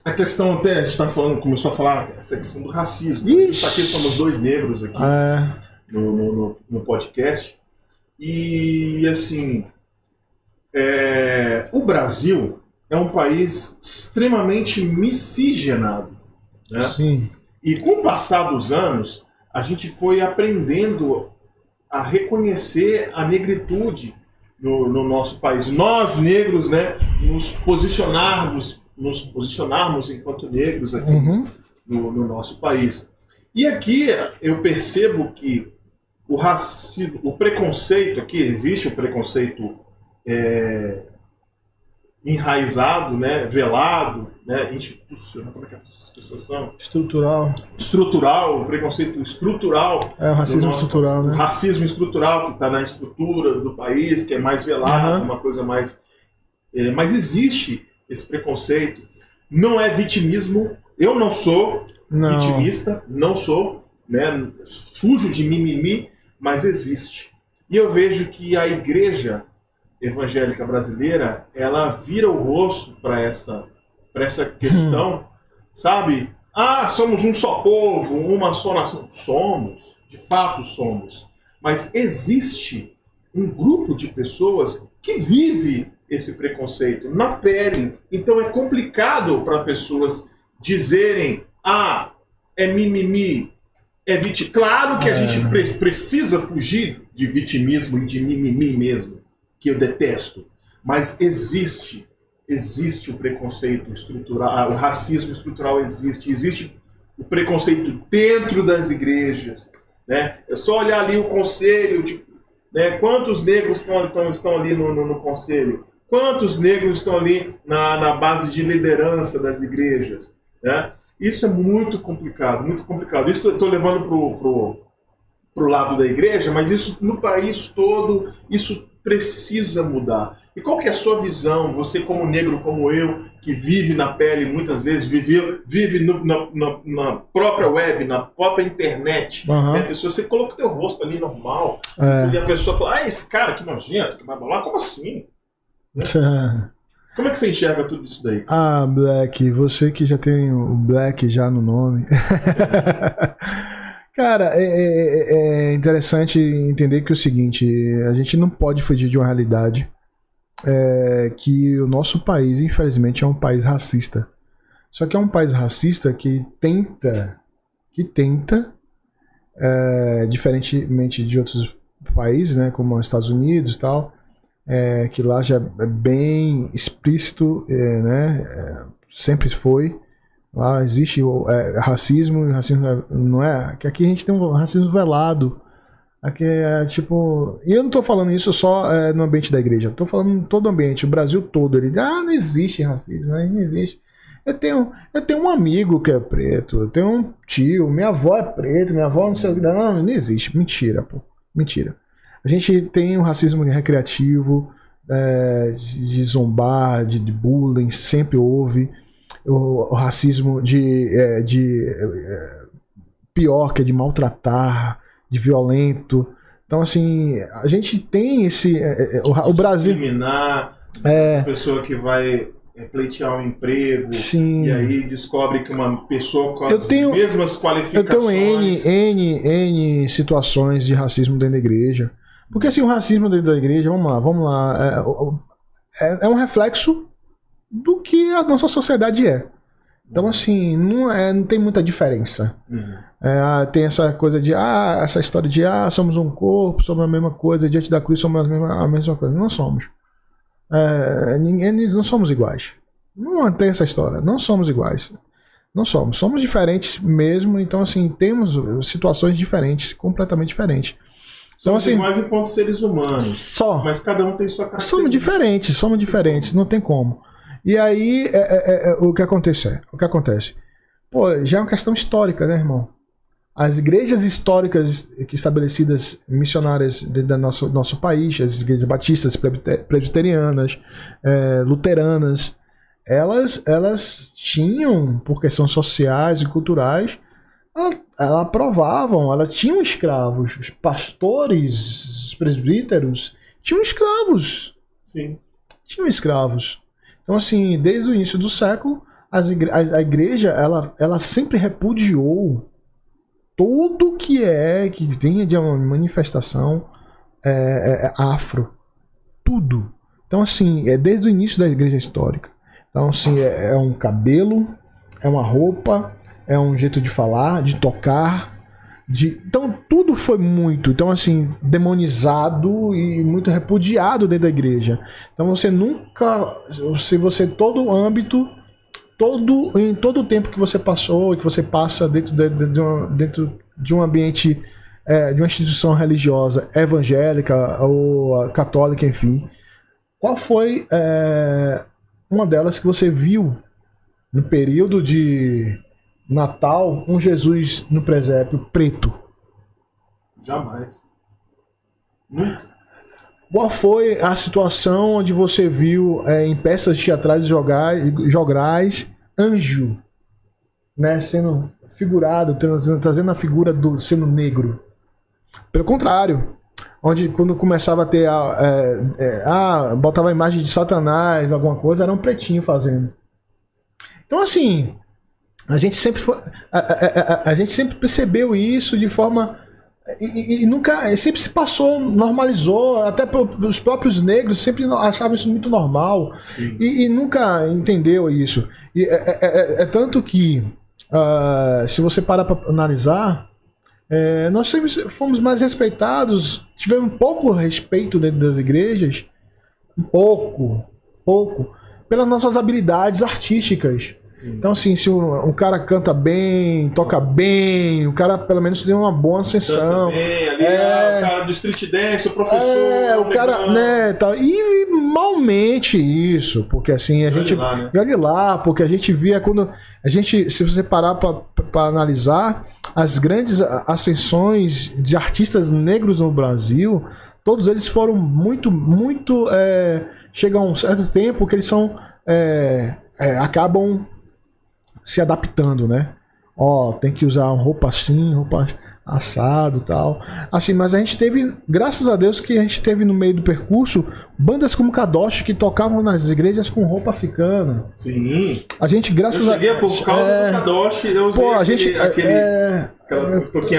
A questão até, a gente tá falando, começou a falar essa questão do racismo. Ixi. Aqui somos dois negros aqui no podcast. E assim, o Brasil é um país extremamente miscigenado, né? Sim. E com o passar dos anos, a gente foi aprendendo a reconhecer a negritude no nosso país. Nós, negros, né, nos posicionarmos enquanto negros aqui no nosso país. E aqui eu percebo que o racismo, o preconceito aqui, existe o preconceito enraizado, né, velado, né, institucional, como é que as pessoas são? Estrutural, o preconceito estrutural. O racismo estrutural, né? O racismo estrutural que está na estrutura do país, que é mais velado, uma coisa mais... mas existe esse preconceito. Não é vitimismo. Eu não sou vitimista, não sou, né, fujo de mimimi, mas existe. E eu vejo que a igreja evangélica brasileira, ela vira o rosto para essa questão, sabe? Ah, somos um só povo, uma só nação. Somos, de fato somos. Mas existe um grupo de pessoas que vive esse preconceito na pele. Então é complicado para pessoas dizerem, é mimimi, é vitimismo. Claro que a gente precisa fugir de vitimismo e de mimimi mesmo, que eu detesto, mas existe o preconceito estrutural, o racismo estrutural existe o preconceito dentro das igrejas, né? É só olhar ali o conselho, né? Quantos negros estão ali no conselho, quantos negros estão ali na base de liderança das igrejas, né? Isso é muito complicado, muito complicado. Isso eu estou levando pro lado da igreja, mas isso no país todo, isso precisa mudar. E qual que é a sua visão? Você como negro, como eu, que vive na pele muitas vezes, vive na própria web, na própria internet. Né? A pessoa, você coloca o teu rosto ali normal, e a pessoa fala, esse cara que nojento, que vai falar, como assim? Né? Como é que você enxerga tudo isso daí? Black, você que já tem o Black já no nome. Cara, é interessante entender que é o seguinte, a gente não pode fugir de uma realidade que o nosso país, infelizmente, é um país racista. Só que é um país racista que tenta, diferentemente de outros países, né, como os Estados Unidos e tal, que lá já é bem explícito, né, sempre foi. Lá existe racismo, e racismo não é. Que aqui a gente tem um racismo velado. Aqui é tipo. E eu não tô falando isso só no ambiente da igreja, eu tô falando em todo o ambiente, o Brasil todo. Ele não existe racismo, não existe. Eu tenho um amigo que é preto, eu tenho um tio, minha avó é preta, minha avó não sei o que. Não existe. Mentira, pô. Mentira. A gente tem um racismo recreativo, de zombar, de bullying, sempre houve. O racismo pior, que é de maltratar, de violento. Então, assim, a gente tem esse... o Brasil... Discriminar a pessoa que vai pleitear um emprego. Sim. E aí descobre que uma pessoa com as mesmas qualificações... Eu tenho N situações de racismo dentro da igreja. Porque, assim, o racismo dentro da igreja, vamos lá, é um reflexo do que a nossa sociedade é. Então, assim, não tem muita diferença. Tem essa coisa de, essa história de, somos um corpo, somos a mesma coisa, diante da cruz somos a mesma coisa. Não somos. Não somos iguais. Não tem essa história. Não somos iguais. Não somos. Somos diferentes mesmo, então, assim, temos situações diferentes, completamente diferentes. Somos então, assim, iguais enquanto seres humanos. Mas cada um tem sua característica. Somos diferentes, não tem como. E aí, o que acontece? Pô, já é uma questão histórica, né, irmão? As igrejas históricas estabelecidas, missionárias do nosso país, as igrejas batistas, presbiterianas, luteranas, elas tinham, por questões sociais e culturais, elas aprovavam, elas tinham escravos. Os pastores, os presbíteros, tinham escravos. Sim. Tinham escravos. Então, assim, desde o início do século, a igreja, ela sempre repudiou tudo que venha de uma manifestação afro. Tudo. Então, assim, desde o início da igreja histórica. Então, assim, é um cabelo, é uma roupa, é um jeito de falar, de tocar. Então, tudo foi muito, então, assim, demonizado e muito repudiado dentro da igreja. Então, você nunca, se você, todo âmbito, em todo o tempo que você passou, que você passa dentro de um ambiente, de uma instituição religiosa evangélica ou católica, enfim, qual foi uma delas que você viu no período de Natal, um Jesus no presépio preto? Jamais. Nunca. Qual foi a situação onde você viu em peças teatrais jograis anjo, né, sendo figurado, trazendo a figura sendo negro? Pelo contrário, onde quando começava a ter botava a imagem de Satanás, alguma coisa, era um pretinho fazendo. Então, assim, a gente sempre percebeu isso de forma e nunca, sempre se passou, normalizou, até os próprios negros sempre achavam isso muito normal e nunca entendeu isso. E é tanto que se você parar para analisar, nós sempre fomos mais respeitados, tivemos pouco respeito dentro das igrejas, pouco, pelas nossas habilidades artísticas. Sim. Então, assim, se um cara canta bem, toca bem, o cara pelo menos tem uma boa sessão. Dança bem, ali, o cara do street dance, o professor. O cara, né, tal. E malmente isso, porque assim, a gente. Né? E olha lá, porque a gente via quando. A gente, se você parar para analisar, as grandes ascensões de artistas negros no Brasil, todos eles foram muito. Chega a um certo tempo que eles são. Acabam se adaptando, né? Tem que usar uma roupa assim, roupa assado e tal. Assim, mas a gente teve, graças a Deus, que a gente teve no meio do percurso bandas como Kadosh que tocavam nas igrejas com roupa africana. Sim. A gente, graças a Deus. Por causa do Kadosh, eu usei aquela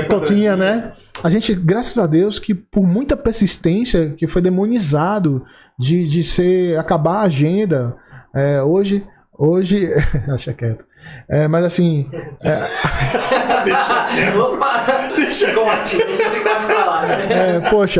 toquinha, né? A gente, graças a Deus, que por muita persistência, que foi demonizado de acabar a agenda. Hoje deixa quieto. Mas assim. Deixa quieto. Opa! Deixa quieto. Você ficou de falar, né? Poxa.